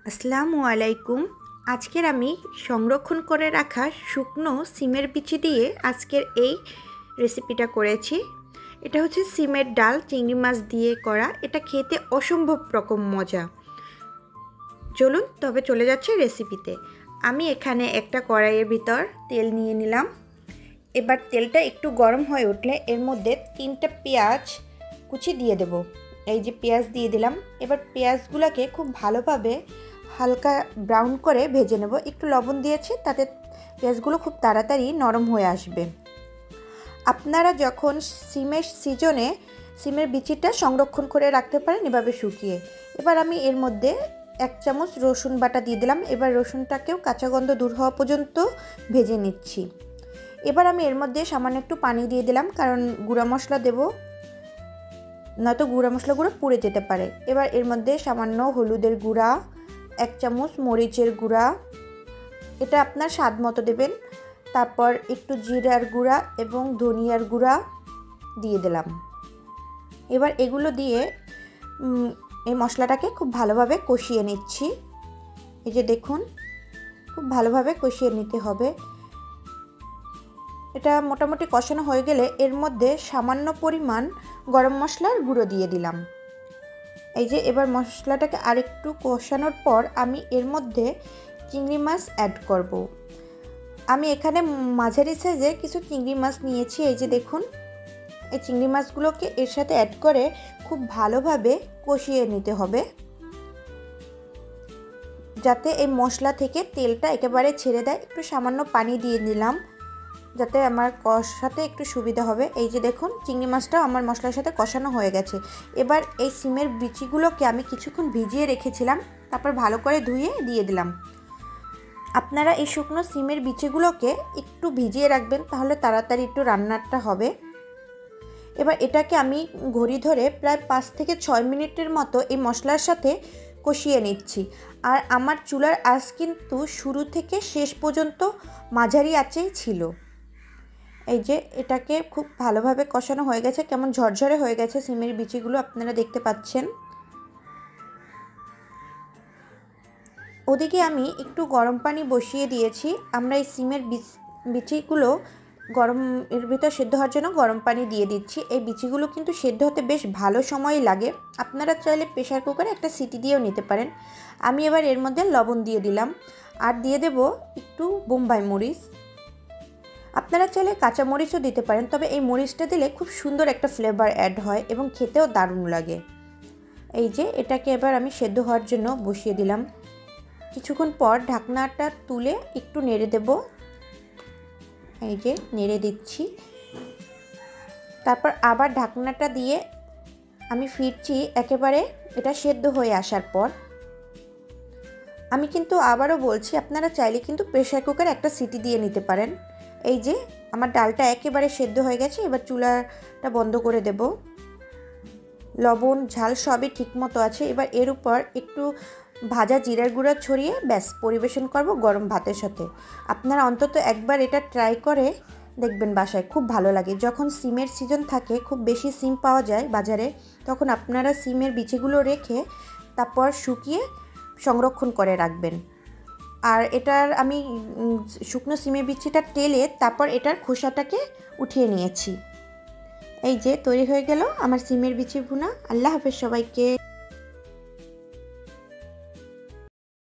আসসালামু আলাইকুম। আজকের আমি সংরক্ষণ করে রাখা শুকনো সিমের বিচি দিয়ে আজকের এই রেসিপিটা করেছি। এটা হচ্ছে সিমের ডাল চিংড়ি মাছ দিয়ে করা। এটা খেতে অসম্ভব রকম মজা। চলুন তবে চলে যাচ্ছে রেসিপিতে। আমি এখানে একটা কড়াইয়ের ভিতর তেল নিয়ে নিলাম। এবার তেলটা একটু গরম হয়ে উঠলে এর মধ্যে 3টা পেঁয়াজ কুচি দিয়ে দেব। এই যে পেঁয়াজ দিয়ে দিলাম। এবার পেঁয়াজগুলোকে খুব ভালোভাবে হালকা ব্রাউন করে ভেজে নেব। একটু লবণ দিয়েছি, তাতে পেঁয়াজগুলো খুব তাড়াতাড়ি নরম হয়ে আসবে। আপনারা যখন সিমের সিজনে সিমের বিচিটা সংরক্ষণ করে রাখতে পারেন এভাবে শুকিয়ে। এবার আমি এর মধ্যে 1 চামচ রসুন বাটা দিয়ে দিলাম। এবার রসুনটাকেও কাঁচা গন্ধ দূর হওয়া পর্যন্ত ভেজে নিচ্ছি। এবার আমি এর মধ্যে সামান্য একটু পানি দিয়ে দিলাম, কারণ গুঁড়া মশলা দেব, নয়তো গুঁড়া মশলাগুলো পুড়ে যেতে পারে। এবার এর মধ্যে সামান্য হলুদের গুঁড়া, 1 চামচ মরিচের গুঁড়া, এটা আপনার স্বাদ মতো দেবেন। তারপর একটু জিরার গুঁড়া এবং ধনিয়ার গুঁড়া দিয়ে দিলাম। এবার এগুলো দিয়ে এই মশলাটাকে খুব ভালোভাবে কষিয়ে নিচ্ছি। এই যে দেখুন, খুব ভালোভাবে কষিয়ে নিতে হবে। এটা মোটামুটি কষানো হয়ে গেলে এর মধ্যে সামান্য পরিমাণ গরম মশলার গুঁড়ো দিয়ে দিলাম। এই যে এবার মশলাটাকে আরেকটু কষানোর পর আমি এর মধ্যে চিংড়ি মাছ অ্যাড করব। আমি এখানে মাঝারি সাইজে কিছু চিংড়ি মাছ নিয়েছি। এই যে দেখুন, এই চিংড়ি মাছগুলোকে এর সাথে অ্যাড করে খুব ভালোভাবে কষিয়ে নিতে হবে, যাতে এই মশলা থেকে তেলটা একেবারে ছেড়ে দেয়। একটু সামান্য পানি দিয়ে দিলাম যাতে আমার কষাতে একটু সুবিধা হবে। এই যে দেখুন, চিংড়ি মাছটাও আমার মশলার সাথে কষানো হয়ে গেছে। এবার এই সিমের বিচিগুলোকে আমি কিছুক্ষণ ভিজিয়ে রেখেছিলাম, তারপর ভালো করে ধুয়ে দিয়ে দিলাম। আপনারা এই শুকনো সিমের বিচিগুলোকে একটু ভিজিয়ে রাখবেন, তাহলে তাড়াতাড়ি একটু রান্নাটা হবে। এবার এটাকে আমি ঘড়ি ধরে প্রায় 5 থেকে 6 মিনিটের মতো এই মশলার সাথে কষিয়ে নিচ্ছি। আর আমার চুলার আঁচ কিন্তু শুরু থেকে শেষ পর্যন্ত মাঝারি আঁচেই ছিল। এই যে এটাকে খুব ভালোভাবে কষানো হয়ে গেছে, কেমন ঝরঝরে হয়ে গেছে সিমের বিচিগুলো আপনারা দেখতে পাচ্ছেন। ওদিকে আমি একটু গরম পানি বসিয়ে দিয়েছি। আমরা এই সিমের বিচিগুলো এর ভিতর সেদ্ধ হওয়ার জন্য গরম পানি দিয়ে দিচ্ছি। এই বিচিগুলো কিন্তু সেদ্ধ হতে বেশ ভালো সময় লাগে। আপনারা চাইলে প্রেসার কুকারে একটা সিটি দিয়েও নিতে পারেন। আমি এবার এর মধ্যে লবণ দিয়ে দিলাম, আর দিয়ে দেব একটু বোম্বাই মরিচ। আপনারা চাইলে কাঁচা মরিচও দিতে পারেন, তবে এই মরিচটা দিলে খুব সুন্দর একটা ফ্লেভার অ্যাড হয় এবং খেতেও দারুণ লাগে। এই যে এটাকে এবার আমি সেদ্ধ হওয়ার জন্য বসিয়ে দিলাম। কিছুক্ষণ পর ঢাকনাটা তুলে একটু নেড়ে দেব। এই যে নেড়ে দিচ্ছি, তারপর আবার ঢাকনাটা দিয়ে আমি ফিরছি একেবারে এটা সেদ্ধ হয়ে আসার পর। আমি কিন্তু আবারও বলছি, আপনারা চাইলে কিন্তু প্রেসার কুকারে একটা সিটি দিয়ে নিতে পারেন। এই যে আমার ডালটা একেবারে সেদ্ধ হয়ে গেছে। এবার চুলাটা বন্ধ করে দেব। লবণ ঝাল সবই ঠিকমতো আছে। এবার এর উপর একটু ভাজা জিরার গুঁড়া ছড়িয়ে ব্যাস পরিবেশন করব গরম ভাতের সাথে। আপনারা অন্তত একবার এটা ট্রাই করে দেখবেন বাসায়, খুব ভালো লাগে। যখন সিমের সিজন থাকে, খুব বেশি সিম পাওয়া যায় বাজারে, তখন আপনারা সিমের বিচিগুলো রেখে তারপর শুকিয়ে সংরক্ষণ করে রাখবেন। আর এটার আমি শুকনো সিমের বিচিটা টেলে তারপর এটার খোসাটাকে উঠিয়ে নিয়েছি। এই যে তৈরি হয়ে গেল আমার সিমের বিচি ভুনা। আল্লাহ হাফেজ সবাইকে।